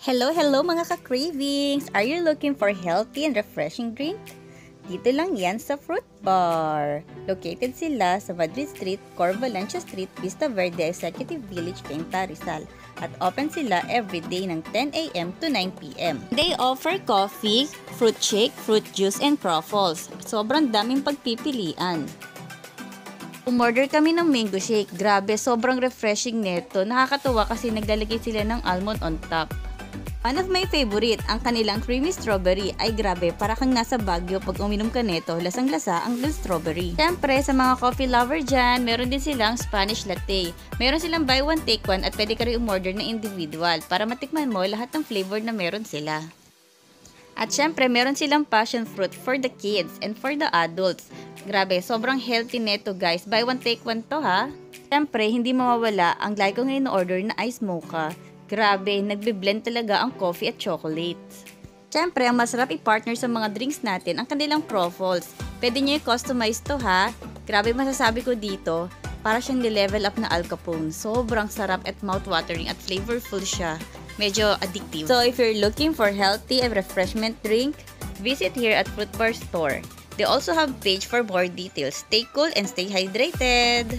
Hello mga ka-cravings! Are you looking for healthy and refreshing drink? Dito lang yan sa Fruit Bar. Located sila sa Madrid Street, Corvalencia Street, Vista Verde Executive Village, Cainta, Rizal. At open sila every day ng 10 a.m. to 9 p.m. They offer coffee, fruit shake, fruit juice, and croffles. Sobrang daming pagpipilian. Umorder kami ng mango shake. Grabe, sobrang refreshing neto. Nakakatuwa kasi naglalagay sila ng almond on top. One of my favorite, ang kanilang creamy strawberry. Ay grabe, para kang nasa Baguio pag uminom ka neto, lasang-lasa ang strawberry. Siyempre, sa mga coffee lover dyan, meron din silang Spanish latte. Meron silang buy one take one at pwede ka rin umorder na individual para matikman mo lahat ng flavor na meron sila. At syempre, meron silang passion fruit for the kids and for the adults. Grabe, sobrang healthy neto guys. Buy one take one to ha. Syempre, hindi mawawala ang like ko ngayon na order na ice mocha. Grabe, nagbe-blend talaga ang coffee at chocolate. Siyempre, ang masarap i-partner sa mga drinks natin ang kanilang croffles. Pwede nyo i-customize to ha. Grabe masasabi ko dito, para siyang ni-level up na Al Capone. Sobrang sarap at mouth-watering at flavorful siya. Medyo addictive. So, if you're looking for healthy and refreshment drink, visit here at Fruit Bar Store. They also have page for more details. Stay cool and stay hydrated!